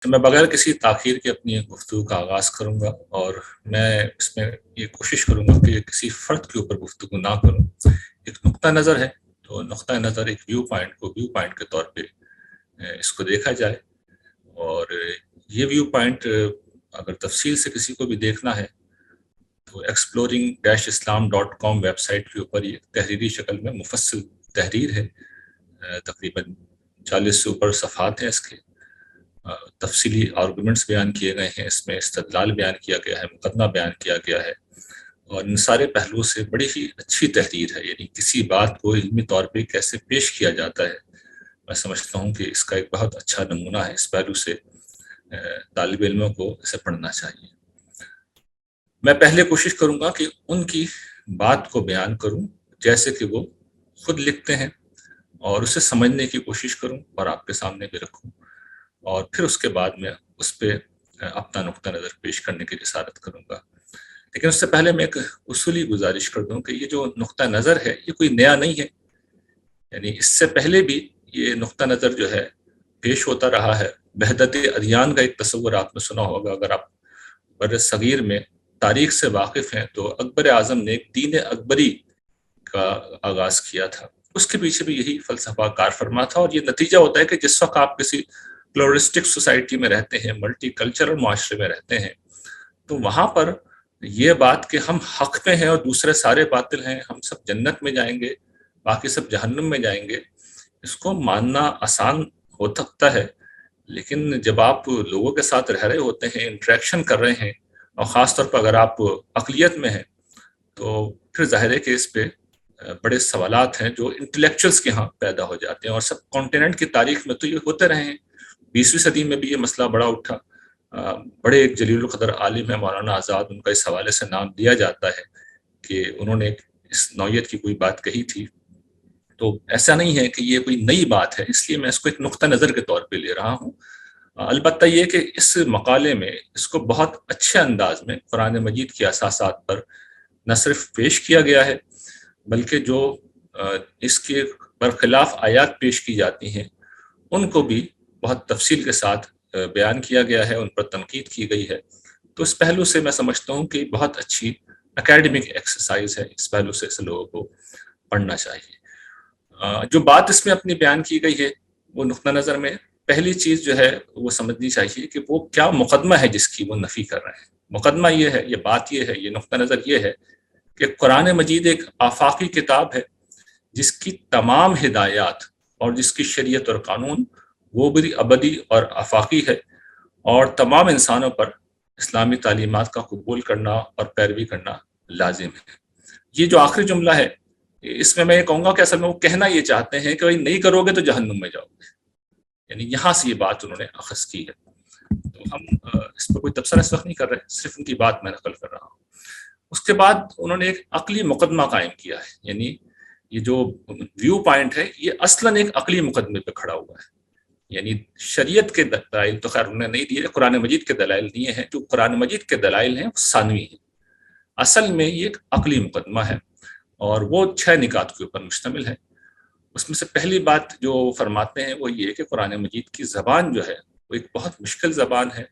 میں بغیر کسی تاخیر کے اپنی گفتگو کا آغاز کروں گا، اور میں اس میں یہ کوشش کروں گا کہ کسی فرد کے اوپر گفتگو نہ کروں۔ ایک نقطہ نظر ہے، تو نقطہ نظر ایک ویو پوائنٹ کے طور پہ اس کو دیکھا جائے، اور یہ ویو پوائنٹ اگر تفصیل سے کسی کو بھی دیکھنا ہے تو exploring-islam.com ویب سائٹ کے اوپر یہ تحریری شکل میں مفصل تحریر ہے، تقریباً 40 سے اوپر صفحات ہیں اس کے، تفصیلی آرگومنٹس بیان کیے گئے ہیں، اس میں استدلال بیان کیا گیا ہے، مقدمہ بیان کیا گیا ہے، اور ان سارے پہلوؤں سے بڑی ہی اچھی تحریر ہے۔ یعنی کسی بات کو علمی طور پہ کیسے پیش کیا جاتا ہے، میں سمجھتا ہوں کہ اس کا ایک بہت اچھا نمونہ ہے۔ اس پہلو سے طالب علموں کو اسے پڑھنا چاہیے۔ میں پہلے کوشش کروں گا کہ ان کی بات کو بیان کروں جیسے کہ وہ خود لکھتے ہیں، اور اسے سمجھنے کی کوشش کروں اور آپ کے سامنے بھی رکھوں، اور پھر اس کے بعد میں اس پہ اپنا نقطہ نظر پیش کرنے کی جسارت کروں گا۔ لیکن اس سے پہلے میں ایک اصولی گزارش کر دوں کہ یہ جو نقطہ نظر ہے یہ کوئی نیا نہیں ہے، یعنی اس سے پہلے بھی یہ نقطہ نظر جو ہے پیش ہوتا رہا ہے۔ وحدت ادیان کا ایک تصور آپ نے سنا ہوگا، اگر آپ بر صغیر میں تاریخ سے واقف ہیں تو اکبر اعظم نے ایک دین اکبری کا آغاز کیا تھا، اس کے پیچھے بھی یہی فلسفہ کار فرما تھا، اور یہ نتیجہ ہوتا ہے کہ جس وقت آپ کسی پلورسٹک سوسائٹی میں رہتے ہیں، ملٹی کلچرل معاشرے میں رہتے ہیں، تو وہاں پر یہ بات کہ ہم حق میں ہیں اور دوسرے سارے باطل ہیں، ہم سب جنت میں جائیں گے، باقی سب جہنم میں جائیں گے، اس کو ماننا آسان ہو سکتا ہے، لیکن جب آپ لوگوں کے ساتھ رہ رہے ہوتے ہیں، انٹریکشن کر رہے ہیں، اور خاص طور پر اگر آپ اقلیت میں ہیں، تو پھر ظاہر ہے کہ اس پہ بڑے سوالات ہیں جو انٹلیکچوئلس کے ہاں پیدا ہو جاتے ہیں، اور سب کانٹیننٹ کی تاریخ میں تو یہ ہوتے رہے ہیں۔ 20ویں صدی میں بھی یہ مسئلہ بڑا اٹھا، بڑے ایک جلیل القدر عالم ہے مولانا آزاد، ان کا اس حوالے سے نام دیا جاتا ہے کہ انہوں نے اس نوعیت کی کوئی بات کہی تھی۔ تو ایسا نہیں ہے کہ یہ کوئی نئی بات ہے، اس لیے میں اس کو ایک نقطہ نظر کے طور پہ لے رہا ہوں۔ البتہ یہ کہ اس مقالے میں اس کو بہت اچھے انداز میں قرآن مجید کے اساسات پر نہ صرف پیش کیا گیا ہے، بلکہ جو اس کے برخلاف آیات پیش کی جاتی ہیں ان کو بھی بہت تفصیل کے ساتھ بیان کیا گیا ہے، ان پر تنقید کی گئی ہے۔ تو اس پہلو سے میں سمجھتا ہوں کہ بہت اچھی اکیڈمک ایکسرسائز ہے، اس پہلو سے اس لوگوں کو پڑھنا چاہیے۔ جو بات اس میں اپنی بیان کی گئی ہے وہ نقطہ نظر میں پہلی چیز جو ہے وہ سمجھنی چاہیے کہ وہ کیا مقدمہ ہے جس کی وہ نفی کر رہے ہیں۔ مقدمہ یہ ہے، یہ بات یہ ہے، یہ نقطہ نظر یہ ہے کہ قرآن مجید ایک آفاقی کتاب ہے جس کی تمام ہدایات اور جس کی شریعت اور قانون وہ بھی ابدی اور آفاقی ہے، اور تمام انسانوں پر اسلامی تعلیمات کا قبول کرنا اور پیروی کرنا لازم ہے۔ یہ جو آخری جملہ ہے اس میں یہ کہوں گا کہ اصل میں وہ کہنا یہ چاہتے ہیں کہ بھائی نہیں کرو گے تو جہنم میں جاؤ گے، یعنی یہاں سے یہ بات انہوں نے اخذ کی ہے۔ تو ہم اس پر کوئی تبصرہ اس وقت نہیں کر رہے، صرف ان کی بات میں نقل کر رہا ہوں۔ اس کے بعد انہوں نے ایک عقلی مقدمہ قائم کیا ہے، یعنی یہ جو ویو پوائنٹ ہے یہ اصلاً ایک عقلی مقدمے پہ کھڑا ہوا ہے، یعنی شریعت کے دلائل تو خیر انہوں نے نہیں دیے، قرآن مجید کے دلائل دیے ہیں، جو قرآن مجید کے دلائل ہیں وہ ثانوی ہیں، اصل میں یہ ایک عقلی مقدمہ ہے، اور وہ 6 نکات کے اوپر مشتمل ہے۔ اس میں سے پہلی بات جو فرماتے ہیں وہ یہ کہ قرآن مجید کی زبان جو ہے وہ ایک بہت مشکل زبان ہے،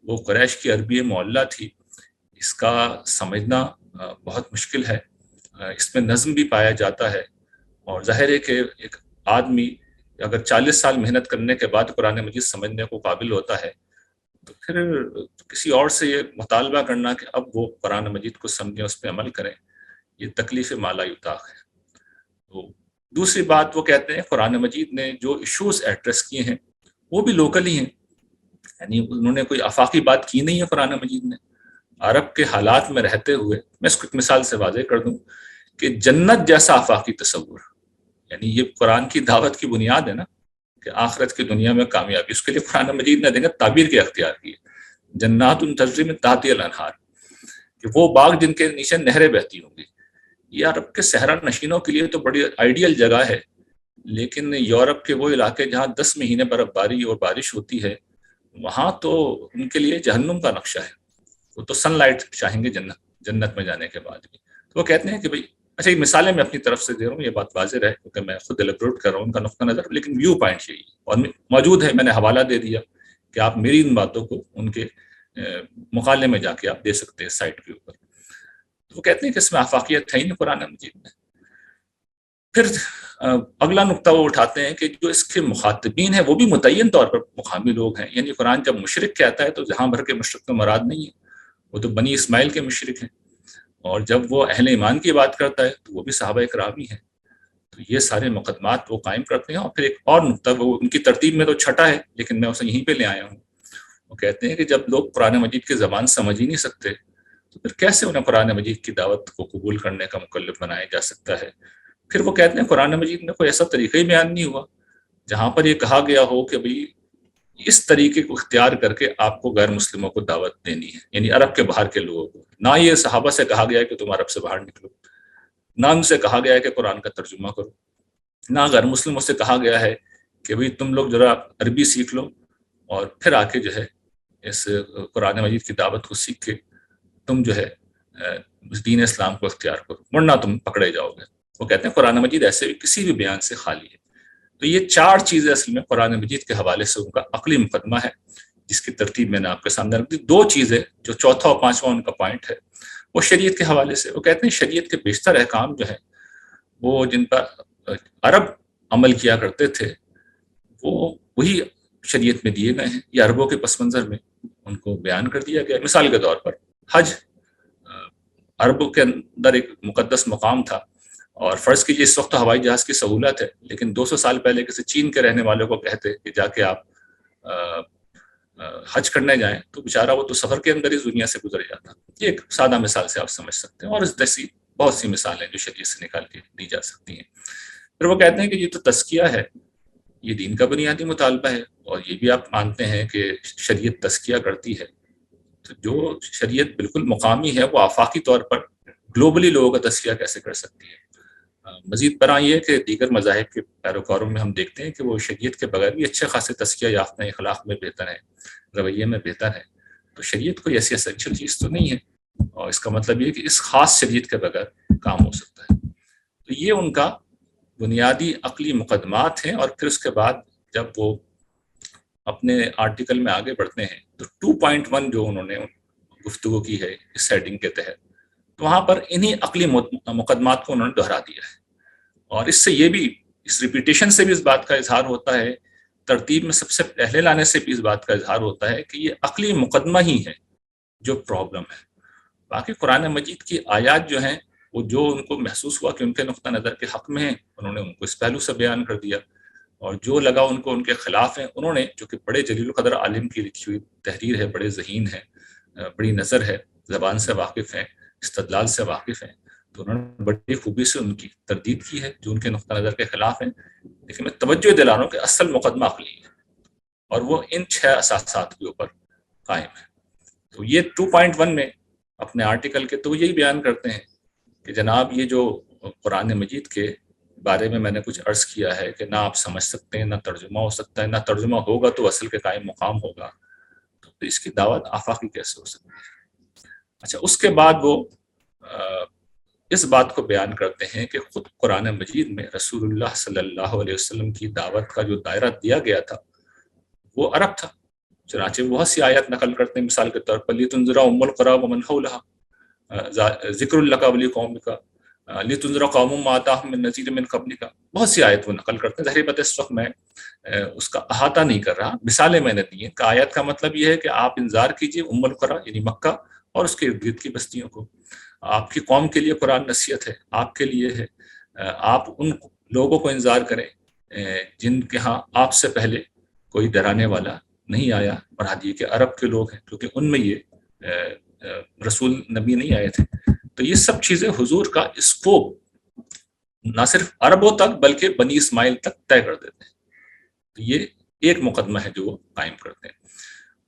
وہ قریش کی عربی معلیٰ تھی، اس کا سمجھنا بہت مشکل ہے، اس میں نظم بھی پایا جاتا ہے، اور ظاہر ہے کہ ایک آدمی اگر 40 سال محنت کرنے کے بعد قرآن مجید سمجھنے کو قابل ہوتا ہے تو پھر کسی اور سے یہ مطالبہ کرنا کہ اب وہ قرآن مجید کو سمجھیں، اس پہ عمل کریں، یہ تکلیف مالا یطاق ہے۔ تو دوسری بات وہ کہتے ہیں قرآن مجید نے جو ایشوز ایڈریس کیے ہیں وہ بھی لوکل ہی ہیں، یعنی انہوں نے کوئی آفاقی بات کی نہیں ہے قرآن مجید نے۔ عرب کے حالات میں رہتے ہوئے میں اس کو ایک مثال سے واضح کر دوں کہ جنت جیسا آفاقی تصور، یعنی یہ قرآن کی دعوت کی بنیاد ہے نا کہ آخرت کی دنیا میں کامیابی، اس کے لیے قرآن مجید نے دیکھا تعبیر کے اختیار کی ہے، جنات تجری من تحتہا الانہار، کہ وہ باغ جن کے نیچے نہریں بہتی ہوں گی۔ یہ عرب کے صحرا نشینوں کے لیے تو بڑی آئیڈیل جگہ ہے، لیکن یورپ کے وہ علاقے جہاں 10 مہینے برف باری اور بارش ہوتی ہے وہاں تو ان کے لیے جہنم کا نقشہ ہے، وہ تو سن لائٹ چاہیں گے جنت میں جانے کے بعد بھی۔ تو وہ کہتے ہیں کہ بھائی اچھا، یہ مثالیں میں اپنی طرف سے دے رہا ہوں، یہ بات واضح رہے کیونکہ میں خود ایلیبریٹ کر رہا ہوں ان کا نقطہ نظر، لیکن ویو پوائنٹ یہی اور موجود ہے، میں نے حوالہ دے دیا کہ آپ میری ان باتوں کو ان کے مقالے میں جا کے آپ دے سکتے ہیں سائٹ کے اوپر. تو وہ کہتے ہیں کہ اس میں آفاقیت ہے ہی نہیں قرآن مجید میں. پھر اگلا نقطہ وہ اٹھاتے ہیں کہ جو اس کے مخاطبین ہیں وہ بھی متعین طور پر مقامی لوگ ہیں. یعنی قرآن جب مشرک کہتا ہے تو جہاں بھر کے مشرک تو مراد نہیں ہے, وہ تو بنی اسماعیل کے مشرک ہیں. اور جب وہ اہل ایمان کی بات کرتا ہے تو وہ بھی صحابہ کرام ہی ہیں. تو یہ سارے مقدمات وہ قائم کرتے ہیں. اور پھر ایک اور نقطہ, وہ ان کی ترتیب میں تو چھٹا ہے لیکن میں اسے یہیں پہ لے آیا ہوں. وہ کہتے ہیں کہ جب لوگ قرآن مجید کی زبان سمجھ ہی نہیں سکتے تو پھر کیسے انہیں قرآن مجید کی دعوت کو قبول کرنے کا مکلف بنایا جا سکتا ہے. پھر وہ کہتے ہیں قرآن مجید میں کوئی ایسا طریقہ ہی بیان نہیں ہوا جہاں پر یہ کہا گیا ہو کہ بھئی اس طریقے کو اختیار کر کے آپ کو غیر مسلموں کو دعوت دینی ہے, یعنی عرب کے باہر کے لوگوں کو. نہ یہ صحابہ سے کہا گیا ہے کہ تم عرب سے باہر نکلو, نہ ان سے کہا گیا ہے کہ قرآن کا ترجمہ کرو, نہ غیر مسلموں سے کہا گیا ہے کہ بھئی تم لوگ ذرا عربی سیکھ لو اور پھر آ کے جو ہے اس قرآن مجید کی دعوت کو سیکھ کے تم جو ہے دین اسلام کو اختیار کرو, ورنہ تم پکڑے جاؤ گے. وہ کہتے ہیں قرآن مجید ایسے بھی کسی بھی بیان سے خالی ہے. تو یہ 4 چیزیں اصل میں قرآن مجید کے حوالے سے ان کا عقلی مقدمہ ہے, جس کی ترتیب میں نے آپ کے سامنے رکھ دی. 2 چیزیں جو چوتھا اور پانچواں ان کا پوائنٹ ہے وہ شریعت کے حوالے سے. وہ کہتے ہیں شریعت کے بیشتر احکام جو ہیں وہ جن پر عرب عمل کیا کرتے تھے وہ وہی شریعت میں دیے گئے ہیں, یا عربوں کے پس منظر میں ان کو بیان کر دیا گیا. مثال کے طور پر حج عربوں کے اندر ایک مقدس مقام تھا, اور فرض کیجیے اس وقت ہوائی جہاز کی سہولت ہے, لیکن 200 سال پہلے کسی چین کے رہنے والوں کو کہتے کہ جا کے آپ حج کرنے جائیں تو بیچارہ وہ تو سفر کے اندر ہی دنیا سے گزر جاتا. یہ ایک سادہ مثال سے آپ سمجھ سکتے ہیں, اور اس جیسی بہت سی مثالیں جو شریعت سے نکال کے دی جا سکتی ہیں. پھر وہ کہتے ہیں کہ یہ تو تزکیہ ہے, یہ دین کا بنیادی مطالبہ ہے, اور یہ بھی آپ مانتے ہیں کہ شریعت تزکیہ کرتی ہے. تو جو شریعت بالکل مقامی ہے وہ آفاقی طور پر گلوبلی لوگوں کا تزکیہ کیسے کر سکتی ہے. مزید برآں یہ کہ دیگر مذاہب کے پیروکاروں میں ہم دیکھتے ہیں کہ وہ شریعت کے بغیر بھی اچھے خاصے تزکیہ یافتہ ہیں, اخلاق میں بہتر ہیں, رویے میں بہتر ہے. تو شریعت کوئی ایسی اسینشل چیز تو نہیں ہے, اور اس کا مطلب یہ کہ اس خاص شریعت کے بغیر کام ہو سکتا ہے. تو یہ ان کا بنیادی عقلی مقدمات ہیں. اور پھر اس کے بعد جب وہ اپنے آرٹیکل میں آگے بڑھتے ہیں تو 2.1 جو انہوں نے گفتگو کی ہے اس ہیڈنگ کے تحت, تو وہاں پر انہی عقلی مقدمات کو انہوں نے دہرا دیا ہے. اور اس سے یہ بھی, اس ریپیٹیشن سے بھی اس بات کا اظہار ہوتا ہے, ترتیب میں سب سے پہلے لانے سے بھی اس بات کا اظہار ہوتا ہے کہ یہ عقلی مقدمہ ہی ہے جو پرابلم ہے. باقی قرآن مجید کی آیات جو ہیں وہ جو ان کو محسوس ہوا کہ ان کے نقطہ نظر کے حق میں ہیں, انہوں نے ان کو اس پہلو سے بیان کر دیا, اور جو لگا ان کو ان کے خلاف ہیں انہوں نے, جو کہ بڑے جلیل القدر عالم کی لکھی ہوئی تحریر ہے, بڑے ذہین ہے, بڑی نظر ہے, زبان سے واقف ہیں, استدلال سے واقف ہیں, تو انہوں نے بڑی خوبی سے ان کی تردید کی ہے جو ان کے نقطہ نظر کے خلاف ہیں. لیکن میں توجہ دلا رہا ہوں کہ اصل مقدمہ عقلی ہے, اور وہ ان 6 اساسات کے اوپر قائم ہے. تو یہ 2.1 میں اپنے آرٹیکل کے تو یہی بیان کرتے ہیں کہ جناب یہ جو قرآن مجید کے بارے میں نے کچھ عرض کیا ہے کہ نہ آپ سمجھ سکتے ہیں, نہ ترجمہ ہو سکتا ہے, نہ ترجمہ ہوگا تو اصل کے قائم مقام ہوگا, تو اس کی دعوت آفاقی کیسے ہو سکتی ہے. اچھا, اس کے بعد وہ اس بات کو بیان کرتے ہیں کہ خود قرآن مجید میں رسول اللہ صلی اللہ علیہ وسلم کی دعوت کا جو دائرہ دیا گیا تھا وہ عرب تھا. چنانچہ بہت سی آیات نقل کرتے ہیں, مثال کے طور پر لِتُنذِرَ أُمَّ الْقُرَىٰ وَمَنْ حَوْلَهَا ذکر لَكَ وَلِقَوْمِكَ لِتُنذِرَ قَوْمٌ مَّا أَتَاهُم مِّن نَّذِيرٍ مِّن قَبْلِكَ. بہت سی آیت وہ نقل کرتے ہیں. ظاہر بات ہے اس وقت میں اس کا احاطہ نہیں کر رہا, مثالیں میں نے دی ہیں. کہ آیت کا مطلب یہ ہے کہ آپ انذار کیجیے ام القریٰ یعنی مکہ اور اس کے ارد گرد کی بستیوں کو. آپ کی قوم کے لیے قرآن نصیحت ہے, آپ کے لیے ہے. آپ ان لوگوں کو انذار کریں جن کے ہاں آپ سے پہلے کوئی ڈرانے والا نہیں آیا, اور حدیث کے عرب کے لوگ ہیں کیونکہ ان میں یہ رسول نبی نہیں آئے تھے. تو یہ سب چیزیں حضور کا اسکوپ نہ صرف عربوں تک بلکہ بنی اسماعیل تک طے کر دیتے ہیں. تو یہ ایک مقدمہ ہے جو وہ قائم کرتے ہیں.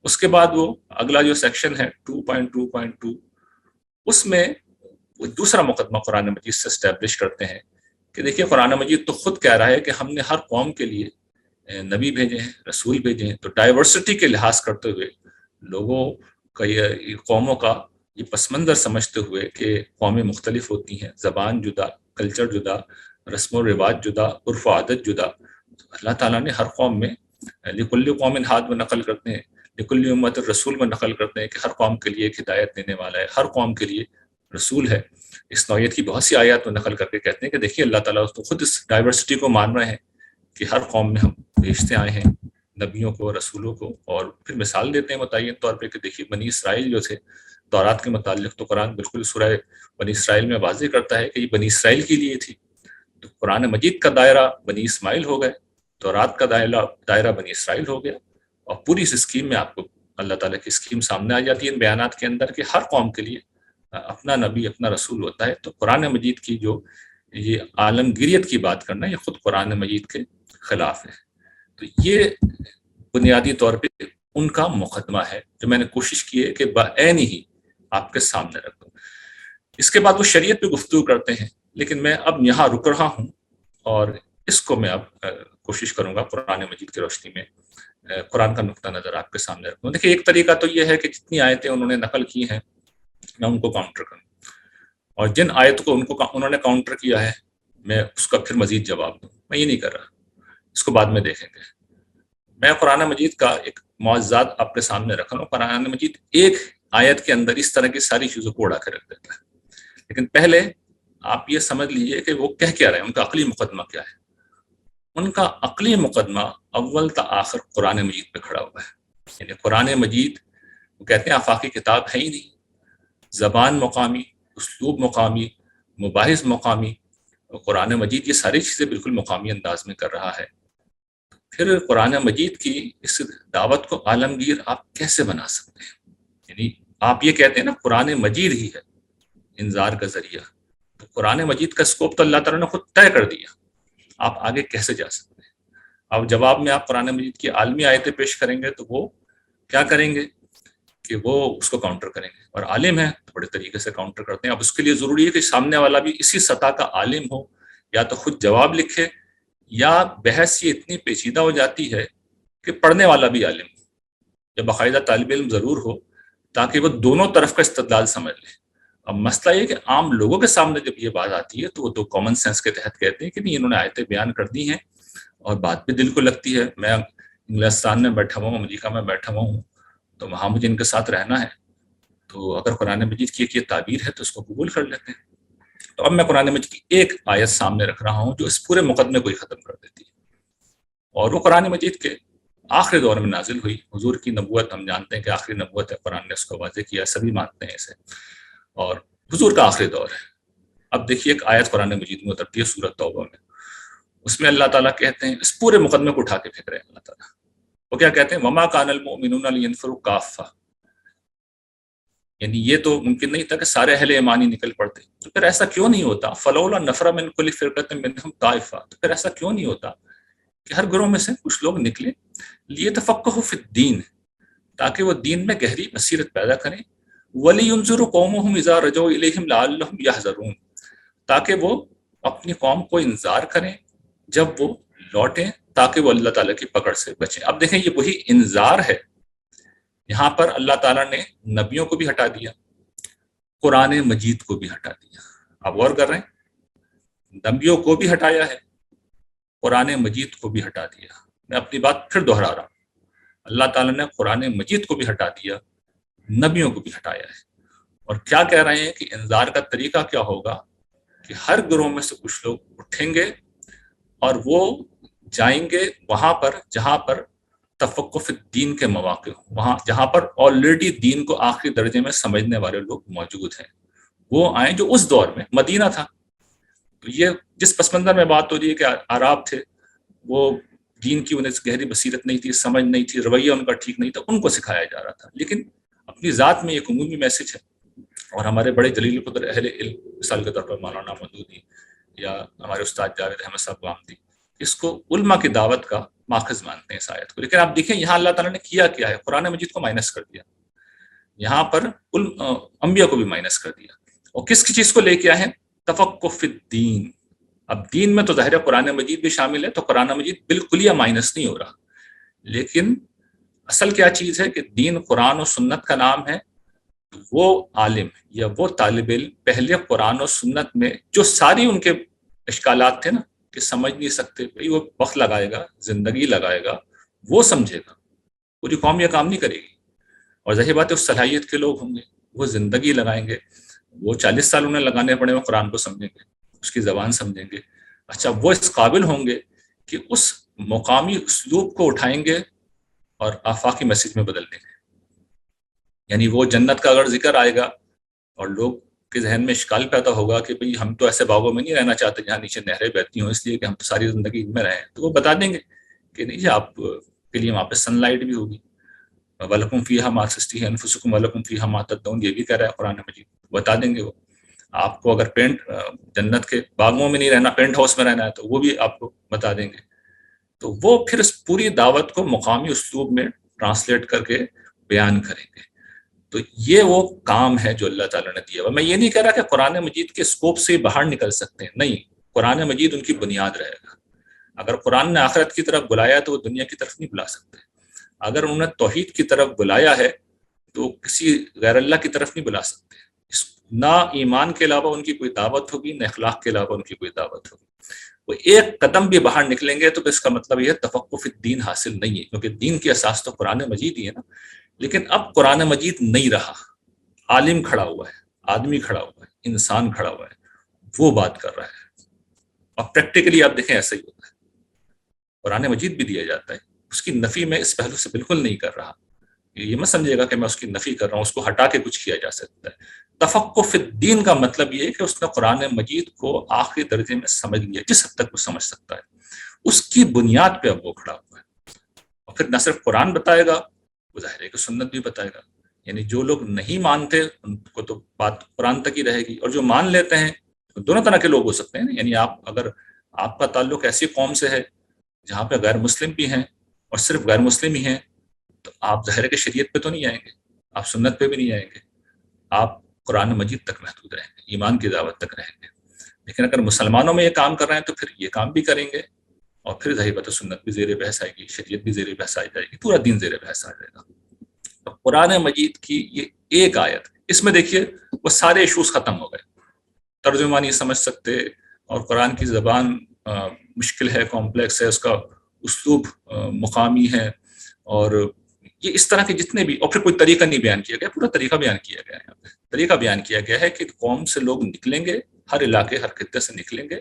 اس کے بعد وہ اگلا جو سیکشن ہے 2.2.2 اس میں وہ دوسرا مقدمہ قرآن مجید سے اسٹیبلش کرتے ہیں کہ دیکھیے قرآن مجید تو خود کہہ رہا ہے کہ ہم نے ہر قوم کے لیے نبی بھیجے ہیں, رسول بھیجے ہیں. تو ڈائیورسٹی کے لحاظ کرتے ہوئے لوگوں کا یہ قوموں کا یہ پس منظر سمجھتے ہوئے کہ قومیں مختلف ہوتی ہیں, زبان جدا, کلچر جدا, رسم و رواج جدا, عرف و عادت جدا. اللہ تعالیٰ نے ہر قوم میں لکل قوم ہاد و نقل کرتے ہیں لکل امت رسول میں نقل کرتے ہیں کہ ہر قوم کے لیے ایک ہدایت دینے والا ہے، ہر قوم کے لیے رسول ہے۔ اس نوعیت کی بہت سی آیات میں نقل کر کے کہتے ہیں کہ دیکھیے اللہ تعالیٰ تو خود اس ڈائیورسٹی کو مان رہے ہیں کہ ہر قوم میں ہم بھیجتے آئے ہیں نبیوں کو، رسولوں کو، اور پھر مثال دیتے ہیں متعین طور پہ کہ دیکھیے بنی اسرائیل جو تھے، تورات کے متعلق تو قرآن بالکل سورہ بنی اسرائیل میں واضح کرتا ہے کہ یہ بنی اسرائیل کے لیے تھی، تو قرآن مجید کا دائرہ بنی اسماعیل ہو گئے، تورات کا دائرہ بنی اسرائیل ہو گیا، اور پوری اس اسکیم میں آپ کو اللہ تعالیٰ کی اسکیم سامنے آ جاتی ہے ان بیانات کے اندر کہ ہر قوم کے لیے اپنا نبی، اپنا رسول ہوتا ہے۔ تو قرآن مجید کی جو یہ عالمگیریت کی بات کرنا، یہ خود قرآن مجید کے خلاف ہے۔ تو یہ بنیادی طور پہ ان کا مقدمہ ہے جو میں نے کوشش کی ہے کہ بعین ہی آپ کے سامنے رکھ دوں۔ اس کے بعد وہ شریعت پہ گفتگو کرتے ہیں، لیکن میں اب یہاں رک رہا ہوں اور اس کو میں اب کوشش کروں گا قرآن مجید کی روشنی میں قرآن کا نقطہ نظر آپ کے سامنے رکھوں۔ دیکھیے ایک طریقہ تو یہ ہے کہ جتنی آیتیں انہوں نے نقل کی ہیں میں ان کو کاؤنٹر کروں، اور جن آیتوں کو انہوں نے کاؤنٹر کیا ہے میں اس کا پھر مزید جواب دوں۔ میں یہ نہیں کر رہا، اس کو بعد میں دیکھیں گے۔ میں قرآن مجید کا ایک معجزات آپ کے سامنے رکھ رہا ہوں۔ قرآن مجید ایک آیت کے اندر اس طرح کی ساری چیزوں کو اڑا کے رکھ دیتا ہے، لیکن پہلے آپ یہ سمجھ لیجئے کہ وہ کہہ کیا رہے ہیں، ان کا عقلی مقدمہ کیا ہے۔ ان کا عقلی مقدمہ اول تا آخر قرآن مجید پہ کھڑا ہوا ہے۔ یعنی قرآن مجید وہ کہتے ہیں آفاقی کتاب ہے ہی نہیں، زبان مقامی، اسلوب مقامی، مباحث مقامی، قرآن مجید یہ ساری چیزیں بالکل مقامی انداز میں کر رہا ہے۔ پھر قرآن مجید کی اس دعوت کو عالمگیر آپ کیسے بنا سکتے ہیں؟ یعنی آپ یہ کہتے ہیں نا قرآن مجید ہی ہے انذار کا ذریعہ، تو قرآن مجید کا اسکوپ تو اللہ تعالیٰ نے خود طے کر دیا، آپ آگے کیسے جا سکتے ہیں؟ اب جواب میں آپ قرآن مجید کی عالمی آیتیں پیش کریں گے تو وہ کیا کریں گے کہ وہ اس کو کاؤنٹر کریں گے، اور عالم ہے تو بڑے طریقے سے کاؤنٹر کرتے ہیں۔ اب اس کے لیے ضروری ہے کہ سامنے والا بھی اسی سطح کا عالم ہو، یا تو خود جواب لکھے، یا بحث یہ اتنی پیچیدہ ہو جاتی ہے کہ پڑھنے والا بھی عالم ہو یا باقاعدہ طالب علم ضرور ہو، تاکہ وہ دونوں طرف کا استدلال سمجھ لے۔ اب مسئلہ یہ کہ عام لوگوں کے سامنے جب یہ بات آتی ہے تو وہ تو کامن سینس کے تحت کہتے ہیں کہ نہیں انہوں نے آیتیں بیان کر دی ہیں اور بات بھی دل کو لگتی ہے، میں انگلستان میں بیٹھا ہوا ہوں، امریکہ میں بیٹھا ہوا ہوں، تو وہاں مجھے ان کے ساتھ رہنا ہے، تو اگر قرآن مجید کی ایک یہ تعبیر ہے تو اس کو قبول کر لیتے ہیں۔ تو اب میں قرآن مجید کی ایک آیت سامنے رکھ رہا ہوں جو اس پورے مقدمے کو ہی ختم کر دیتی ہے، اور وہ قرآن مجید کے آخری دور میں نازل ہوئی۔ حضور کی نبوت ہم جانتے ہیں کہ آخری نبوت ہے، قرآن نے اس کو واضح کیا، سبھی مانتے ہیں اسے، اور حضور کا آخری دور ہے۔ اب دیکھیے ایک آیت قرآن مجید میں اترتی ہے سورۃ توبہ میں، اس میں اللہ تعالیٰ کہتے ہیں، اس پورے مقدمے کو اٹھا کے پھینک رہے ہیں اللہ تعالیٰ۔ وہ کیا کہتے ہیں؟ وما کان المؤمنون لینفروا کافہ، یعنی یہ تو ممکن نہیں تھا کہ سارے اہل ایمان ہی نکل پڑتے، تو پھر ایسا کیوں نہیں ہوتا؟ فلولا نفر من کل فرقۃ منہم طائفہ، تو پھر ایسا کیوں نہیں ہوتا کہ ہر گروہ میں سے کچھ لوگ نکلے، لیتفقہوا فی الدین، تاکہ وہ دین میں گہری بصیرت پیدا کریں، وَلِيُنذِرُوا قَوْمَهُمْ إِذَا رَجَعُوا إِلَيْهِمْ لَعَلَّهُمْ يَحْذَرُونَ، تاکہ وہ اپنی قوم کو انذار کریں جب وہ لوٹیں، تاکہ وہ اللہ تعالیٰ کی پکڑ سے بچیں۔ اب دیکھیں یہ وہی انذار ہے، یہاں پر اللہ تعالیٰ نے نبیوں کو بھی ہٹا دیا، قرآن مجید کو بھی ہٹا دیا۔ آپ غور کر رہے ہیں، نبیوں کو بھی ہٹایا ہے، قرآن مجید کو بھی ہٹا دیا۔ میں اپنی بات پھر دہرا رہا ہوں، اللہ تعالیٰ نے قرآن مجید کو بھی ہٹا دیا، نبیوں کو بھی ہٹایا ہے، اور کیا کہہ رہے ہیں کہ انذار کا طریقہ کیا ہوگا کہ ہر گروہ میں سے کچھ لوگ اٹھیں گے اور وہ جائیں گے وہاں پر جہاں پر تفقف الدین کے مواقع ہوں، وہاں جہاں پر آلریڈی دین کو آخری درجے میں سمجھنے والے لوگ موجود ہیں، وہ آئیں جو اس دور میں مدینہ تھا۔ تو یہ جس پس منظر میں بات ہو رہی ہے کہ عرب تھے، وہ دین کی انہیں گہری بصیرت نہیں تھی، سمجھ نہیں تھی، رویہ ان کا ٹھیک نہیں تھا، ان کو سکھایا جا رہا تھا، لیکن اپنی ذات میں ایک عمومی میسج ہے۔ اور ہمارے بڑے جلیل قدر اہل علم، مثال کے طور پر مولانا مودودی یا ہمارے استاد جاوید احمد صاحب غامدی، اس کو علماء کی دعوت کا ماخذ مانتے ہیں اس آیت کو۔ لیکن آپ دیکھیں یہاں اللہ تعالیٰ نے کیا ہے، قرآن مجید کو مائنس کر دیا، یہاں پر انبیاء کو بھی مائنس کر دیا، اور کس کی چیز کو لے کے آئے ہیں؟ تفقف الدین۔ اب دین میں تو ظاہر ہے قرآن مجید بھی شامل ہے، تو قرآن مجید بالکل یا مائنس نہیں ہو رہا، لیکن اصل کیا چیز ہے کہ دین قرآن و سنت کا نام ہے۔ وہ عالم یا وہ طالب علم پہلے قرآن و سنت میں جو ساری ان کے اشکالات تھے نا کہ سمجھ نہیں سکتے، وہ وقت لگائے گا، زندگی لگائے گا، وہ سمجھے گا، پوری قوم یہ کام نہیں کرے گی، اور ظاہر بات ہے اس صلاحیت کے لوگ ہوں گے، وہ زندگی لگائیں گے، وہ 40 سال انہیں لگانے پڑے، وہ قرآن کو سمجھیں گے، اس کی زبان سمجھیں گے، اچھا وہ اس قابل ہوں گے کہ اس مقامی اسلوب کو اٹھائیں گے اور آفاقی میسج میں بدل دیں گے. یعنی وہ جنت کا اگر ذکر آئے گا اور لوگ کے ذہن میں اشکال پیدا ہوگا کہ بھئی ہم تو ایسے باغوں میں نہیں رہنا چاہتے جہاں نیچے نہریں بہتی ہوں، اس لیے کہ ہم تو ساری زندگی ان میں رہیں، تو وہ بتا دیں گے کہ نہیں جی آپ کے لیے وہاں پہ سن لائٹ بھی ہوگی. وَلَكُمْ فِيهَا مَا تَشْتَهِي أَنفُسُكُمْ وَلَكُمْ فِيهَا مَا تَدَّعُونَ، یہ بھی کہہ رہا ہے قرآن مجید، بتا دیں گے وہ. آپ کو اگر جنت کے باغوں میں نہیں رہنا، پینٹ ہاؤس میں رہنا ہے، تو وہ بھی آپ کو بتا دیں گے. تو وہ پھر اس پوری دعوت کو مقامی اسلوب میں ٹرانسلیٹ کر کے بیان کریں گے. تو یہ وہ کام ہے جو اللہ تعالیٰ نے دیا ہوا. میں یہ نہیں کہہ رہا کہ قرآن مجید کے اسکوپ سے باہر نکل سکتے ہیں، نہیں، قرآن مجید ان کی بنیاد رہے گا. اگر قرآن نے آخرت کی طرف بلایا تو وہ دنیا کی طرف نہیں بلا سکتے. اگر انہوں نے توحید کی طرف بلایا ہے تو کسی غیر اللہ کی طرف نہیں بلا سکتے. نہ ایمان کے علاوہ ان کی کوئی دعوت ہوگی، نہ اخلاق کے علاوہ ان کی کوئی دعوت ہوگی. وہ ایک قدم بھی باہر نکلیں گے تو اس کا مطلب یہ تفقہ فی الدین حاصل نہیں ہے، کیونکہ دین کی اساس تو قرآن مجید ہی ہے نا. لیکن اب قرآن مجید نہیں رہا، عالم کھڑا ہوا ہے، آدمی کھڑا ہوا ہے، انسان کھڑا ہوا ہے، وہ بات کر رہا ہے. اور پریکٹیکلی آپ دیکھیں ایسا ہی ہوتا ہے. قرآن مجید بھی دیا جاتا ہے، اس کی نفی میں اس پہلو سے بالکل نہیں کر رہا. یہ مت سمجھے گا کہ میں اس کی نفی کر رہا ہوں، اس کو ہٹا کے کچھ کیا جا سکتا ہے. تفقہ فی الدین کا مطلب یہ ہے کہ اس نے قرآن مجید کو آخری درجے میں سمجھ لیا، جس حد تک وہ سمجھ سکتا ہے. اس کی بنیاد پہ اب وہ کھڑا ہوا ہے. اور پھر نہ صرف قرآن بتائے گا، وہ ظاہر ہے کہ سنت بھی بتائے گا. یعنی جو لوگ نہیں مانتے ان کو تو بات قرآن تک ہی رہے گی، اور جو مان لیتے ہیں دونوں طرح کے لوگ ہو سکتے ہیں. یعنی اگر آپ کا تعلق ایسی قوم سے ہے جہاں پہ غیر مسلم بھی ہیں اور صرف غیر مسلم ہی ہیں، تو آپ ظاہر ہے کہ شریعت پہ تو نہیں آئیں گے، آپ سنت پہ بھی نہیں آئیں گے، آپ قرآن مجید تک محدود رہیں گے، ایمان کی دعوت تک رہیں گے. لیکن اگر مسلمانوں میں یہ کام کر رہے ہیں تو پھر یہ کام بھی کریں گے، اور پھر ظاہر بات ہے سنت بھی زیر بحث آئے گی، شریعت بھی زیر بحث آ جائے گی، پورا دین زیر بحث آ جائے گا. تو قرآن مجید کی یہ ایک آیت، اس میں دیکھیے وہ سارے ایشوز ختم ہو گئے. ترجمہ نہیں سمجھ سکتے، اور قرآن کی زبان مشکل ہے، کمپلیکس ہے، اس کا اسلوب مقامی ہے، اور یہ اس طرح کے جتنے بھی، اور پھر کوئی طریقہ نہیں بیان کیا گیا. پورا طریقہ بیان کیا گیا ہے. طریقہ بیان کیا گیا ہے کہ قوم سے لوگ نکلیں گے، ہر علاقے ہر خطے سے نکلیں گے،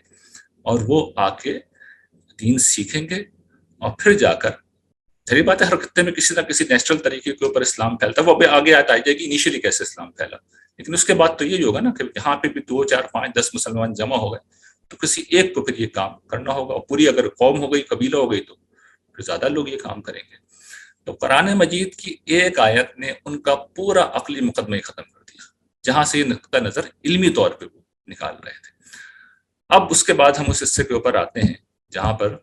اور وہ آ کے دین سیکھیں گے، اور پھر جا کر ظاہر بات ہے ہر خطے میں کسی نہ کسی نیچرل طریقے کے اوپر اسلام پھیلتا ہے. وہ ابھی آگے آ جائے گی انیشلی کیسے اسلام پھیلا، لیکن اس کے بعد تو یہی ہوگا نا کہ یہاں پہ بھی 2 4 5 10 مسلمان جمع ہو گئے تو کسی ایک کو پھر یہ کام کرنا ہوگا. اور پوری اگر قوم ہو گئی، قبیلہ ہو گئی، تو پھر زیادہ لوگ یہ کام کریں گے. تو قرآن مجید کی ایک آیت نے ان کا پورا عقلی مقدمہ ہی ختم کر دیا، جہاں سے یہ نقطہ نظر علمی طور پہ وہ نکال رہے تھے. اب اس کے بعد ہم اس حصے کے اوپر آتے ہیں جہاں پر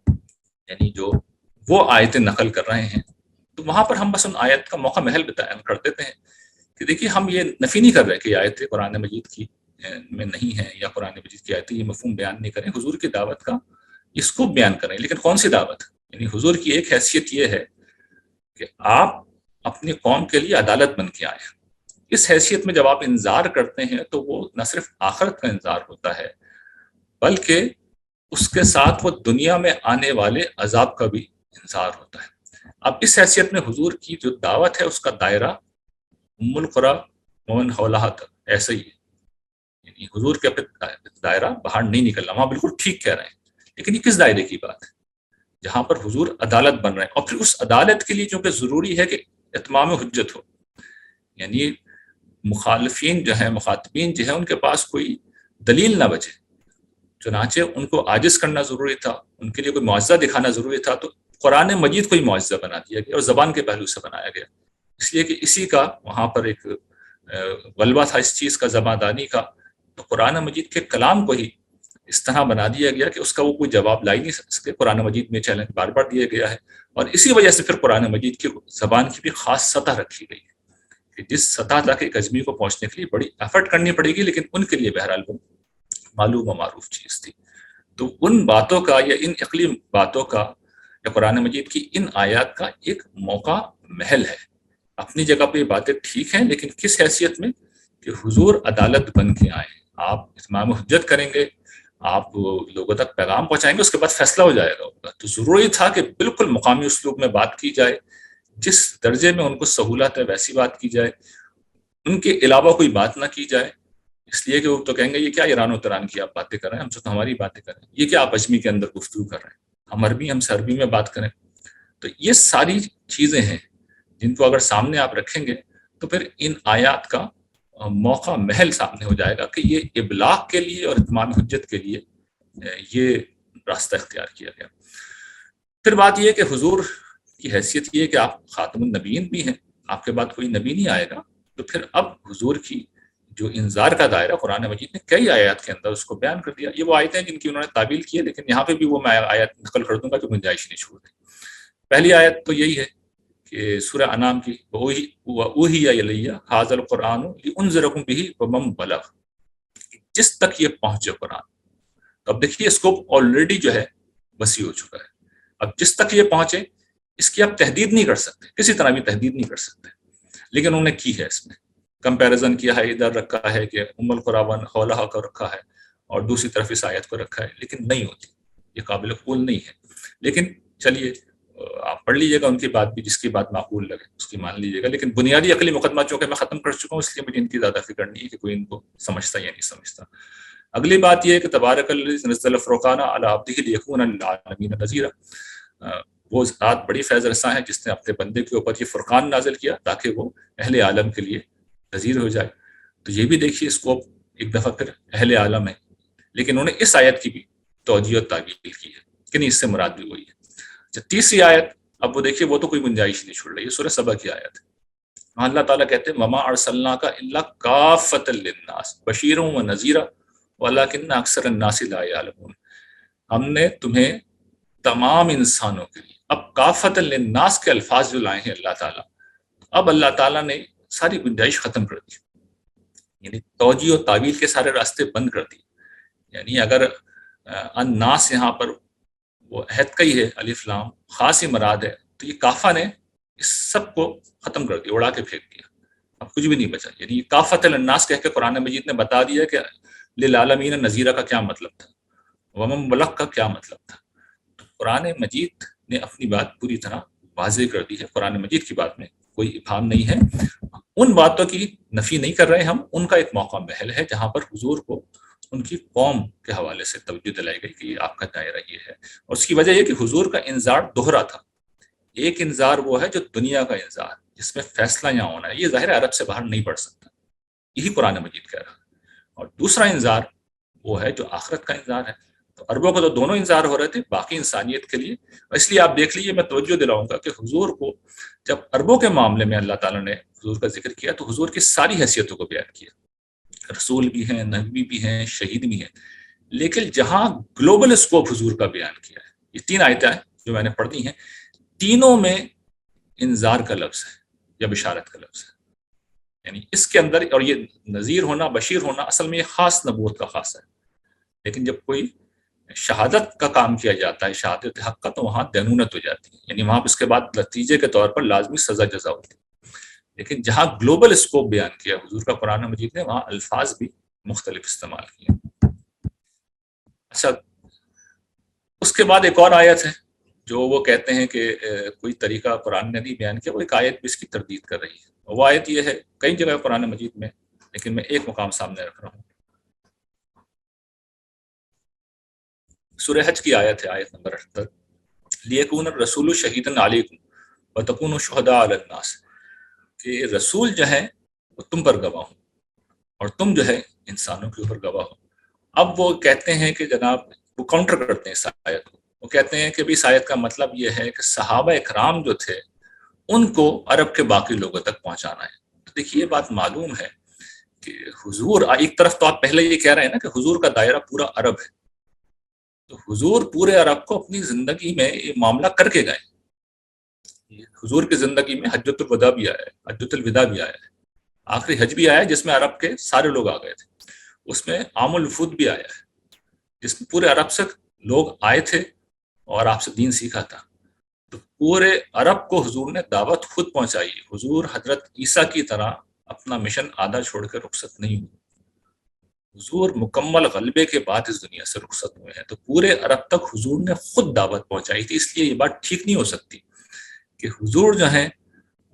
یعنی جو وہ آیتیں نقل کر رہے ہیں، تو وہاں پر ہم بس ان آیت کا موقع محل بیان کر دیتے ہیں کہ دیکھیے ہم یہ نفی نہیں کر رہے کہ یہ آیتیں قرآن مجید کی میں نہیں ہیں، یا قرآن مجید کی آیتیں یہ مفہوم بیان نہیں کریں. حضور کی دعوت کا اس کو بیان کریں، لیکن کون سی دعوت؟ یعنی حضور کی ایک حیثیت یہ ہے کہ آپ اپنی قوم کے لیے عدالت بن کے آئے. اس حیثیت میں جب آپ انذار کرتے ہیں تو وہ نہ صرف آخرت کا انذار ہوتا ہے، بلکہ اس کے ساتھ وہ دنیا میں آنے والے عذاب کا بھی انذار ہوتا ہے. اب اس حیثیت میں حضور کی جو دعوت ہے اس کا دائرہ ام القری ومن حولہا تک ایسا ہی ہے. یعنی حضور کے دائرہ باہر نہیں نکلنا، وہاں بالکل ٹھیک کہہ رہے ہیں. لیکن یہ کس دائرے کی بات ہے؟ جہاں پر حضور عدالت بن رہے ہیں، اور پھر اس عدالت کے لیے چونکہ ضروری ہے کہ اتمام حجت ہو. یعنی مخالفین جو ہیں، مخاطبین جو ہیں، ان کے پاس کوئی دلیل نہ بچے. چنانچہ ان کو عاجز کرنا ضروری تھا، ان کے لیے کوئی معجزہ دکھانا ضروری تھا. تو قرآن مجید کو ہی معجزہ بنا دیا گیا اور زبان کے پہلو سے بنایا گیا، اس لیے کہ اسی کا وہاں پر ایک غلبہ تھا اس چیز کا، زبان دانی کا. تو قرآن مجید کے کلام کو ہی اس طرح بنا دیا گیا کہ اس کا وہ کوئی جواب لا ہی نہیں سکتے. قرآن مجید میں چیلنج بار بار دیا گیا ہے، اور اسی وجہ سے پھر قرآن مجید کی زبان کی بھی خاص سطح رکھی گئی ہے کہ جس سطح تک ایک اجمی کو پہنچنے کے لیے بڑی ایفرٹ کرنی پڑے گی، لیکن ان کے لیے بہرحال وہ معلوم و معروف چیز تھی. تو ان باتوں کا یا ان عقلی باتوں کا یا قرآن مجید کی ان آیات کا ایک موقع محل ہے. اپنی جگہ پہ یہ باتیں ٹھیک ہیں، لیکن کس حیثیت میں؟ کہ حضور عدالت بن کے آئے، آپ اتمام حجت کریں گے، آپ لوگوں تک پیغام پہنچائیں گے، اس کے بعد فیصلہ ہو جائے گا. تو ضروری تھا کہ بالکل مقامی اسلوب میں بات کی جائے، جس درجے میں ان کو سہولت ہے ویسی بات کی جائے، ان کے علاوہ کوئی بات نہ کی جائے، اس لیے کہ وہ تو کہیں گے یہ کیا ایران و تران کی آپ باتیں کر رہے ہیں، ہم سے تو ہماری باتیں کر رہے ہیں، یہ کیا آپ اجمی کے اندر گفتگو کر رہے ہیں، ہم عربی، ہم سے عربی میں بات کریں۔ تو یہ ساری چیزیں ہیں جن کو اگر سامنے آپ رکھیں گے تو پھر ان آیات کا موقع محل سامنے ہو جائے گا کہ یہ ابلاغ کے لیے اور اتمام حجت کے لیے یہ راستہ اختیار کیا گیا۔ پھر بات یہ ہے کہ حضور کی حیثیت یہ ہے کہ آپ خاتم النبیین بھی ہیں، آپ کے بعد کوئی نبی نہیں آئے گا، تو پھر اب حضور کی جو انذار کا دائرہ قرآن مجید نے کئی آیات کے اندر اس کو بیان کر دیا۔ یہ وہ آیتیں ہیں جن کی انہوں نے تعبیل کی ہے، لیکن یہاں پہ بھی وہ میں آیت نقل کر دوں گا جو گنجائش نہیں چھوڑ دیں۔ پہلی آیت تو یہی ہے کہ سورہ انعام کی وَأُوحِیَ إِلَیَّ هَٰذَا الْقُرْآنُ لِأُنذِرَکُم بِهِ وَمَن بَلَغَ، جس تک یہ پہنچے قرآن۔ تو اب دیکھیے اسکوپ آلریڈی جو ہے وسیع ہو چکا ہے۔ اب جس تک یہ پہنچے اس کی آپ تحدید نہیں کر سکتے، کسی طرح بھی تحدید نہیں کر سکتے، لیکن انہوں نے کی ہے، اس میں کمپیریزن کیا ہے، ادھر رکھا ہے کہ ام القریٰ حولہا کو رکھا ہے اور دوسری طرف اس آیت کو رکھا ہے، لیکن نہیں ہوتی، یہ قابل قبول نہیں ہے۔ لیکن چلیے آپ پڑھ لیجیے گا ان کی بات بھی، جس کی بات معقول لگے اس کی مان لیجیے گا، لیکن بنیادی عقلی مقدمہ چونکہ میں ختم کر چکا ہوں، اس لیے مجھے ان کی زیادہ فکر نہیں ہے کہ کوئی ان کو سمجھتا یا نہیں سمجھتا۔ اگلی بات یہ ہے کہ تبارک الذی نزل الفرقان علی عبدہ لیکون للعالمین نذیرا، وہ ذات بڑی فیض رساں ہے جس نے اپنے بندے کے اوپر یہ فرقان نازل کیا تاکہ وہ اہل عالم کے لیے نذیر ہو جائے۔ تو یہ بھی دیکھیے اسکوپ ایک دفعہ پھر اہل عالم ہے، لیکن انہوں نے اس آیت کی بھی توجیہ و تعبیر کی ہے کہ نہیں، اس سے مراد بھی وہی ہے۔ تیسری آیت، اب وہ دیکھیے وہ تو کوئی گنجائش نہیں چھوڑ رہی، یہ سورہ سبا کی آیت ہے۔ وہاں اللہ تعالیٰ کہتے ہیں وَمَا أَرْسَلْنَاكَ إِلَّا كَافَّةً لِلنَّاسِ بَشِيرًا وَنَذِيرًا وَلَٰكِنَّ أَكْثَرَ النَّاسِ لَا يَعْلَمُونَ، ہم نے تمہیں تمام انسانوں کے لیے، اب کافۃ للناس کے الفاظ جو لائے ہیں اللہ تعالیٰ، اب اللہ تعالیٰ نے ساری گنجائش ختم کر دی، یعنی توجیہ و تعویل کے سارے راستے بند کر دی۔ یعنی اگر الناس یہاں پر وہ عہد کا ہی ہے، الف لام خاص ہی مراد ہے، تو یہ کافہ نے اس سب کو ختم کر دیا، اڑا کے پھینک دیا، اب کچھ بھی نہیں بچا۔ یعنی کافۃ للناس کہہ کے قرآن مجید نے بتا دیا کہ للعالمین نذیرہ کا کیا مطلب تھا، ومن بلغ کا کیا مطلب تھا۔ تو قرآن مجید نے اپنی بات پوری طرح واضح کر دی ہے، قرآن مجید کی بات میں کوئی ابہام نہیں ہے۔ ان باتوں کی نفی نہیں کر رہے ہم، ان کا ایک موقع محل ہے جہاں پر حضور کو ان کی قوم کے حوالے سے توجہ دلائی گئی کہ یہ آپ کا دائرہ یہ ہے، اور اس کی وجہ یہ کہ حضور کا انذار دوہرا تھا۔ ایک انذار وہ ہے جو دنیا کا انذار جس میں فیصلہ یہاں ہونا ہے، یہ ظاہر عرب سے باہر نہیں پڑ سکتا، یہی قرآن مجید کہہ رہا ہے۔ اور دوسرا انذار وہ ہے جو آخرت کا انذار ہے۔ تو عربوں کو تو دونوں انذار ہو رہے تھے باقی انسانیت کے لیے، اس لیے آپ دیکھ لیجیے، میں توجہ دلاؤں گا کہ حضور کو جب عربوں کے معاملے میں اللہ تعالیٰ نے حضور کا ذکر کیا تو حضور کی ساری حیثیتوں کو بیان کیا، رسول بھی ہیں، نبی بھی ہیں، شہید بھی ہیں، لیکن جہاں گلوبل اسکوپ حضور کا بیان کیا ہے، یہ تین آیتیں جو میں نے پڑھ دی ہیں، تینوں میں انذار کا لفظ ہے یا بشارت کا لفظ ہے۔ یعنی اس کے اندر، اور یہ نذیر ہونا، بشیر ہونا اصل میں یہ خاص نبوت کا خاص ہے، لیکن جب کوئی شہادت کا کام کیا جاتا ہے، شہادت حق کا، تو وہاں دینونت ہو جاتی ہے، یعنی وہاں اس کے بعد نتیجے کے طور پر لازمی سزا جزا ہوتی ہے۔ لیکن جہاں گلوبل اسکوپ بیان کیا حضور کا قرآن مجید نے، وہاں الفاظ بھی مختلف استعمال کیے۔ اچھا، اس کے بعد ایک اور آیت ہے جو وہ کہتے ہیں کہ کوئی طریقہ قرآن نے نہیں بیان کیا، وہ ایک آیت بھی اس کی تردید کر رہی ہے۔ وہ آیت یہ ہے، کئی جگہ قرآن مجید میں، لیکن میں ایک مقام سامنے رکھ رہا ہوں، سورہ حج کی آیت ہے، آیت نمبر 78، لیکون الرسول شہیدا علیکم وتکونوا شہداء علی الناس، کہ رسول جو ہے وہ تم پر گواہ ہوں اور تم جو ہے انسانوں کے اوپر گواہ ہو۔ اب وہ کہتے ہیں کہ جناب، وہ کاؤنٹر کرتے ہیں اس آیت کو، وہ کہتے ہیں کہ بھی اس آیت کا مطلب یہ ہے کہ صحابہ اکرام جو تھے ان کو عرب کے باقی لوگوں تک پہنچانا ہے۔ تو دیکھیے یہ بات معلوم ہے کہ حضور، ایک طرف تو آپ پہلے یہ کہہ رہے ہیں نا کہ حضور کا دائرہ پورا عرب ہے، تو حضور پورے عرب کو اپنی زندگی میں یہ معاملہ کر کے گئے۔ حضور کی زندگی میں حجۃ الوداع بھی آیا ہے، حجۃ الوداع بھی آیا ہے، آخری حج بھی آیا ہے جس میں عرب کے سارے لوگ آ گئے تھے، اس میں عام الوفود بھی آیا ہے جس میں پورے عرب سے لوگ آئے تھے اور آپ سے دین سیکھا تھا۔ تو پورے عرب کو حضور نے دعوت خود پہنچائی۔ حضور حضرت عیسیٰ کی طرح اپنا مشن آدھا چھوڑ کے رخصت نہیں ہوئے، حضور مکمل غلبے کے بعد اس دنیا سے رخصت ہوئے ہیں، تو پورے عرب تک حضور نے خود دعوت پہنچائی تھی۔ اس لیے یہ بات ٹھیک نہیں ہو سکتی کہ حضور جو ہیں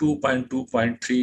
2.2.3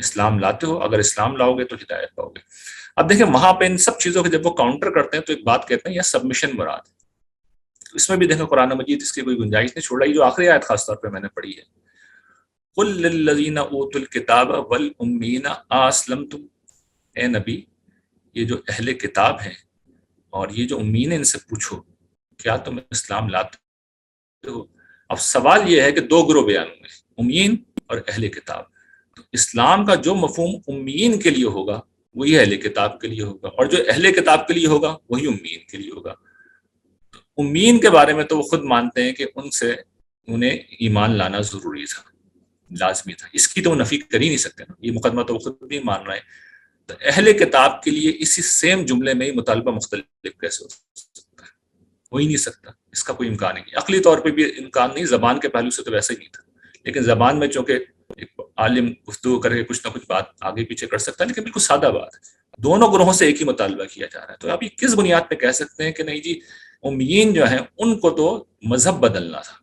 اسلام لاتے ہو، اگر اسلام لاؤ گے تو ہدایت پاؤ گے۔ اب دیکھیں وہاں پہ ان سب چیزوں کے جب وہ کاؤنٹر کرتے ہیں تو ایک بات کہتے ہیں یہ سبمشن مراد ہے۔ اس میں بھی دیکھیں قرآن مجید اس کی کوئی گنجائش نہیں چھوڑ رہی، جو آخری آیت خاص طور پہ میں نے پڑھی ہے، قل للذین اوتوا الکتاب والامین اسلمتم، اے نبی یہ جو اہل کتاب ہیں اور یہ جو امین ہیں ان سے پوچھو کیا تم اسلام لاتے ہو؟ اب سوال یہ ہے کہ دو گروہ بیان ہوئے، امین اور اہل کتاب۔ تو اسلام کا جو مفہوم امین کے لیے ہوگا وہی اہل کتاب کے لیے ہوگا، اور جو اہل کتاب کے لیے ہوگا وہی امین کے لیے ہوگا۔ امین کے بارے میں تو وہ خود مانتے ہیں کہ ان سے انہیں ایمان لانا ضروری تھا، لازمی تھا، اس کی تو وہ نفی کر ہی نہیں سکتے نا، یہ مقدمہ تو وہ خود بھی مان رہے ہیں۔ تو اہل کتاب کے لیے اسی سیم جملے میں ہی مطالبہ مختلف کیسے ہو سکتا ہے؟ ہو ہی نہیں سکتا، اس کا کوئی امکان ہی نہیں، عقلی طور پہ بھی امکان نہیں، زبان کے پہلو سے تو ویسے ہی نہیں تھا، لیکن زبان میں چونکہ ایک عالم گفتگو کر کے کچھ نہ کچھ بات آگے پیچھے کر سکتا ہے، لیکن بالکل سادہ بات ہے، دونوں گروہوں سے ایک ہی مطالبہ کیا جا رہا ہے۔ تو اب یہ کس بنیاد پہ کہہ سکتے ہیں کہ نہیں جی امیین جو ہیں ان کو تو مذہب بدلنا تھا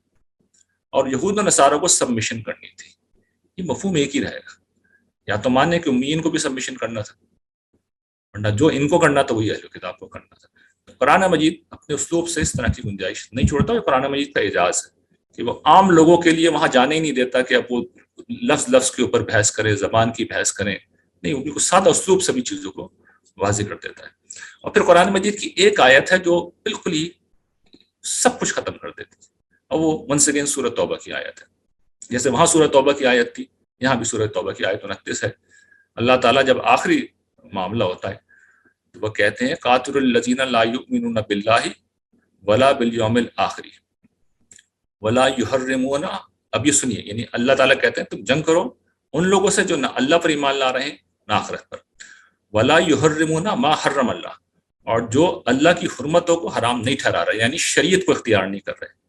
اور یہود و نصارہ کو سبمشن کرنی تھی؟ یہ مفہوم ایک ہی رہے گا، یا تو مانے کہ امیین کو بھی سبمشن کرنا تھا، ورنہ جو ان کو کرنا تھا وہی اہل کتاب کو کرنا تھا۔ تو قرآن مجید اپنے اسلوب سے اس طرح کی گنجائش نہیں چھوڑتا، یہ قرآن مجید کا اعجاز ہے کہ وہ عام لوگوں کے لیے وہاں جانے ہی نہیں دیتا کہ اب وہ لفظ کے اوپر بحث کرے، زبان کی بحث کریں، نہیں، وہ بالکل سادہ اسلوب سے بھی چیزوں کو واضح کر دیتا ہے۔ اور پھر قرآن مجید کی ایک آیت ہے جو بالکل ہی سب کچھ ختم کر دیتی ہے، اور وہ ونس اگین سورۃ توبہ کی آیت ہے۔ جیسے وہاں سورۃ توبہ کی آیت تھی، یہاں بھی سورۃ توبہ کی آیت 29 ہے۔ اللہ تعالیٰ جب آخری معاملہ ہوتا ہے تو وہ کہتے ہیں قاتل الذین لا یؤمنون باللہ ولا بالیوم الآخر ولا یحرمون، اب یہ سنیے، یعنی اللہ تعالیٰ کہتے ہیں تم جنگ کرو ان لوگوں سے جو نہ اللہ پر ایمان لا رہے ہیں نہ آخرت پر، ولا یحرمون ما حرم اللہ، اور جو اللہ کی حرمتوں کو حرام نہیں ٹھہرا رہے، یعنی شریعت کو اختیار نہیں کر رہے،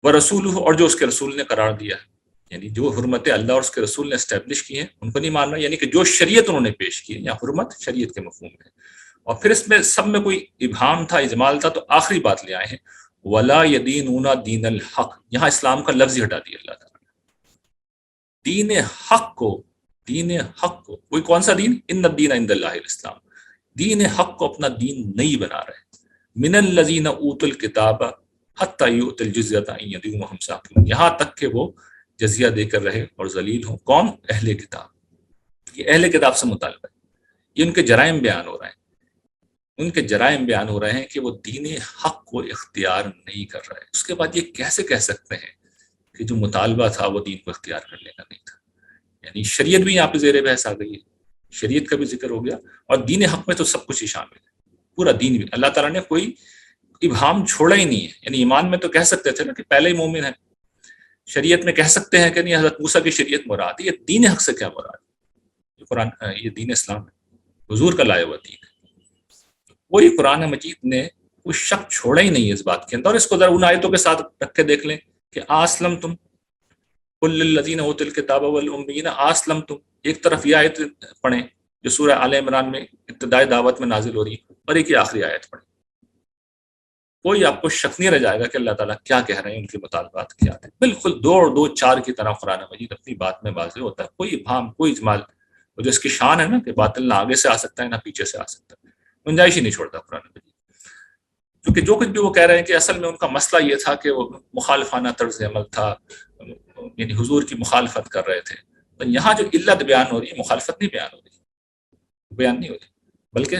ورسولہ، اور جو اس کے رسول نے قرار دیا ہے، یعنی جو حرمتیں اللہ اور اس کے رسول نے اسٹیبلش کی ہیں ان کو نہیں مان رہا، یعنی کہ جو شریعت انہوں نے پیش کی ہے، یا حرمت شریعت کے مفہوم میں۔ اور پھر اس میں سب میں کوئی ابہام تھا، اجمال تھا، تو آخری بات لے آئے ہیں ولا یدینون دین الحق، یہاں اسلام کا لفظ ہی ہٹا دیا اللہ تعالیٰ نے، دین حق کو، دین حق کو، کوئی کون سا دین؟ ان الدین عند اللہ الاسلام، دین حق کو اپنا دین نہیں بنا رہے، من الذین اوتوا الکتاب حتی یؤتوا الجزیۃ عن ید وہم صاغرون، یہاں تک کہ وہ جزیہ دے کر رہے اور ذلیل ہوں۔ کون؟ اہل کتاب، یہ اہل کتاب سے مطالبہ ہے، یہ ان کے جرائم بیان ہو رہے ہیں، ان کے جرائم بیان ہو رہے ہیں کہ وہ دین حق کو اختیار نہیں کر رہے۔ اس کے بعد یہ کیسے کہہ سکتے ہیں کہ جو مطالبہ تھا وہ دین کو اختیار کرنے کا نہیں تھا؟ یعنی شریعت بھی یہاں پہ زیر بحث آ گئی ہے، شریعت کا بھی ذکر ہو گیا، اور دین حق میں تو سب کچھ ہی شامل ہے، پورا دین بھی اللہ تعالیٰ نے کوئی ابہام چھوڑا ہی نہیں ہے۔ یعنی ایمان میں تو کہہ سکتے تھے نا کہ پہلے ہی مومن ہے، شریعت میں کہہ سکتے ہیں کہ نہیں حضرت موسیٰ کی شریعت مراد ہے، یہ دین حق سے کیا مراد ہے؟ یہ قرآن، یہ دین اسلام ہے، حضور کا لایا ہوا دین ہے۔ وہی قرآن مجید نے کوئی شک چھوڑا ہی نہیں ہے اس بات کے اندر، اور اس کو ذرا ان آیتوں کے ساتھ رکھ کے دیکھ لیں کہ اسلمتم قل للذین اوتوا الکتاب والامیین اسلمتم، ایک طرف یہ آیت پڑھیں جو سورہ آل عمران میں ابتدائی دعوت میں نازل ہو رہی ہے، اور ایک ہی آخری آیت پڑھیں، کوئی آپ کو شک نہیں رہ جائے گا کہ اللہ تعالیٰ کیا کہہ رہے ہیں، ان کے مطالبات کیا تھے، بالکل دو اور دو چار کی طرح قرآن مجید اپنی بات میں واضح ہوتا ہے، کوئی ابہام، کوئی اجمال، جو اس کی شان ہے نا کہ باطل نہ آگے سے آ سکتا ہے نہ پیچھے سے آ سکتا ہے، گنجائش ہی نہیں چھوڑتا قرآن مجید۔ کیونکہ جو کچھ بھی وہ کہہ رہے ہیں کہ اصل میں ان کا مسئلہ یہ تھا کہ وہ مخالفانہ طرز عمل تھا، یعنی حضور کی مخالفت کر رہے تھے، تو یہاں جو علت بیان ہو رہی ہے مخالفت نہیں بیان ہو رہی، بیان نہیں ہو رہی، بلکہ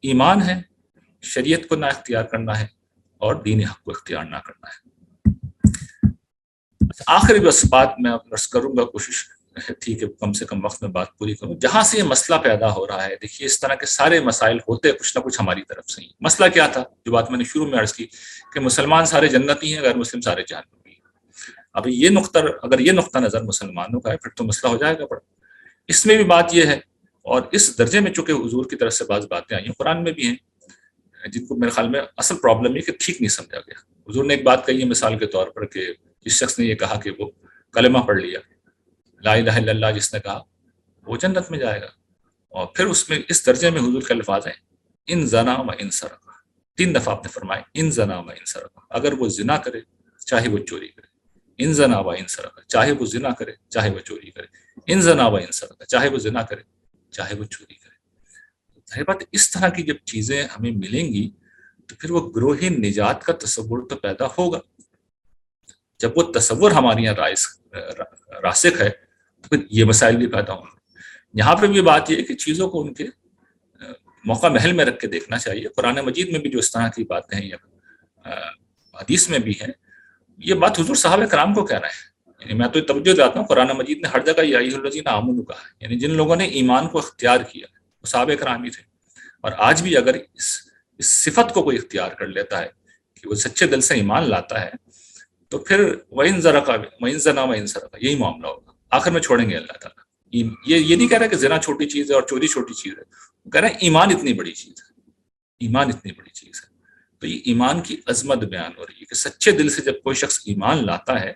ایمان ہے، شریعت کو نہ اختیار کرنا ہے اور دین حق کو اختیار نہ کرنا ہے۔ آخری بس بات میں عرض کروں گا، کوشش تھی کہ کم سے کم وقت میں بات پوری کروں، جہاں سے یہ مسئلہ پیدا ہو رہا ہے، دیکھیے اس طرح کے سارے مسائل ہوتے کچھ نہ کچھ ہماری طرف سے ہی۔ مسئلہ کیا تھا؟ جو بات میں نے شروع میں عرض کی کہ مسلمان سارے جنتی ہیں، غیر مسلم سارے جہنمی ہیں۔ اب یہ نقطہ، اگر یہ نقطہ نظر مسلمانوں کا ہے پھر تو مسئلہ ہو جائے گا بڑا۔ اس میں بھی بات یہ ہے، اور اس درجے میں چونکہ حضور کی طرف سے بعض باتیں آئی ہیں، قرآن میں بھی ہیں، جن کو میرے خیال میں اصل پرابلم یہ کہ ٹھیک نہیں سمجھا گیا۔ حضور نے ایک بات کہی ہے مثال کے طور پر کہ جس شخص نے یہ کہا کہ وہ کلمہ پڑھ لیا، لا الہ الا اللہ جس نے کہا وہ جنت میں جائے گا، اور پھر اس میں اس درجے میں حضور کے الفاظ ہیں ان زنا و ان سرق، 3 دفعہ آپ نے فرمائے ان زنا و ان سرق، اگر وہ زنا کرے چاہے وہ چوری کرے، ان زنا و ان سرقہ، چاہے وہ زنا کرے چاہے وہ چوری کرے، ان زنا و ان سرقہ، چاہے وہ زنا کرے چاہے وہ چوری کرے۔ ظاہر بات اس طرح کی جب چیزیں ہمیں ملیں گی تو پھر وہ گروہ نجات کا تصور تو پیدا ہوگا۔ جب وہ تصور ہمارے یہاں راسخ ہے تو پھر یہ مسائل بھی پیدا ہوں گے۔ یہاں پہ بھی بات یہ ہے کہ چیزوں کو ان کے موقع محل میں رکھ کے دیکھنا چاہیے۔ قرآن مجید میں بھی جو اس طرح کی باتیں ہیں یا حدیث میں بھی ہیں، یہ بات حضور صحابہ کرام کو کہنا ہے۔ یعنی میں تو توجہ دیتا ہوں، قرآن مجید نے ہر جگہ یا ایھا الذین آمنوا کہا ہے، یعنی جن لوگوں نے ایمان کو اختیار کیا وہ صحابہ کرام ہی تھے۔ اور آج بھی اگر اس صفت کو کوئی اختیار کر لیتا ہے کہ وہ سچے دل سے ایمان لاتا ہے تو پھر وَإِن زَرَقَ وَإِن زَنَا وَإِن سَرَقَ، یہی معاملہ ہوگا۔ آخر میں چھوڑیں گے اللہ تعالیٰ۔ یہ نہیں کہہ رہا کہ زنا چھوٹی چیز ہے اور چوری چھوٹی چیز ہے، وہ کہہ رہا ہے ایمان اتنی بڑی چیز ہے، ایمان اتنی بڑی چیز ہے۔ تو یہ ایمان کی عظمت بیان ہو رہی ہے کہ سچے دل سے جب کوئی شخص ایمان لاتا ہے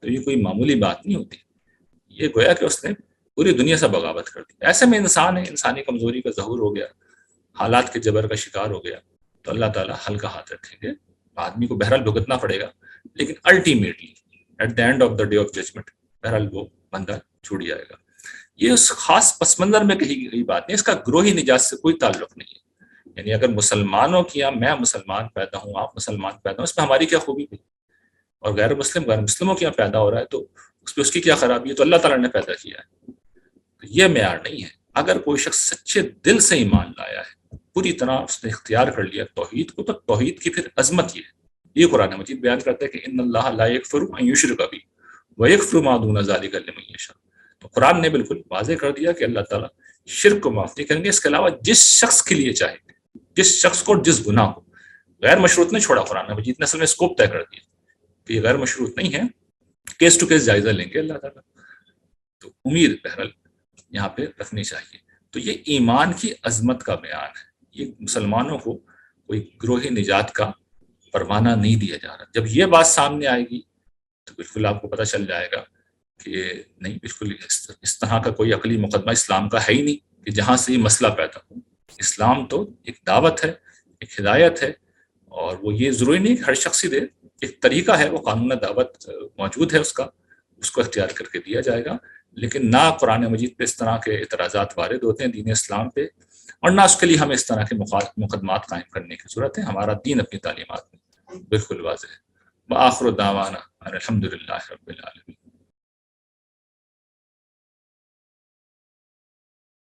تو یہ کوئی معمولی بات نہیں ہوتی، یہ گویا کہ اس نے پوری دنیا سے بغاوت کر دی۔ ایسے میں انسان ہے، انسانی کمزوری کا ظہور ہو گیا، حالات کے جبر کا شکار ہو گیا، تو اللہ تعالیٰ ہلکا ہاتھ رکھیں گے، آدمی کو بہرحال بھگتنا پڑے گا، لیکن ultimately at the end of the day of judgement بہرحال وہ بندہ چھوٹ جائے گا۔ یہ اس خاص پس منظر میں کہی گئی بات نہیں، اس کا گروہی نجات سے کوئی تعلق نہیں ہے۔ یعنی اگر مسلمانوں کی یہاں میں مسلمان پیدا ہوں، آپ مسلمان پیدا ہوں، اس میں ہماری کیا خوبی تھی؟ اور غیر مسلموں کے یہاں پیدا ہو رہا ہے تو اس میں اس کی کیا خرابی ہے؟ تو اللہ تعالیٰ نے پیدا کیا ہے، تو یہ معیار نہیں ہے۔ اگر کوئی شخص سچے دل سے ایمان لایا ہے، پوری طرح اس نے اختیار کر لیا توحید کو، تو توحید کی پھر عظمت یہ ہے۔ یہ قرآن مجید بیان کرتا ہے کہ ان اللہ لا یغفر ان یشرک بہ ویغفر ما دون ذلک لمن یشاء۔ تو قرآن نے بالکل واضح کر دیا کہ اللہ تعالیٰ شرک کو معاف نہیں کریں گے، اس کے علاوہ جس شخص کے لیے چاہے، جس شخص کو جس گناہ کو۔ غیر مشروط نہیں چھوڑا قرآن مجید نے، اصل میں اسکوپ طے کر دیا کہ یہ غیر مشروط نہیں ہے، کیس ٹو کیس جائزہ لیں گے اللہ تعالیٰ۔ تو امید بہرحال یہاں پہ رکھنی چاہیے۔ تو یہ ایمان کی عظمت کا بیان ہے، یہ مسلمانوں کو کوئی گروہ نجات کا پروانہ نہیں دیا جا رہا۔ جب یہ بات سامنے آئے گی تو بالکل آپ کو پتہ چل جائے گا کہ نہیں، بالکل اس طرح کا کوئی عقلی مقدمہ اسلام کا ہے ہی نہیں کہ جہاں سے یہ مسئلہ پیدا ہو۔ اسلام تو ایک دعوت ہے، ایک ہدایت ہے، اور وہ یہ ضروری نہیں کہ ہر شخص ہی دے، ایک طریقہ ہے، وہ قانون دعوت موجود ہے، اس کو اختیار کر کے دیا جائے گا۔ لیکن نہ قرآن مجید پہ اس طرح کے اعتراضات وارد ہوتے ہیں دین اسلام پہ، اور نہ اس کے لیے ہمیں اس طرح کے مقدمات قائم کرنے کی ضرورت ہے۔ ہمارا دین اپنی تعلیمات میں بالکل واضح ہے۔ وآخر دعوانا الحمد للہ رب العالمین۔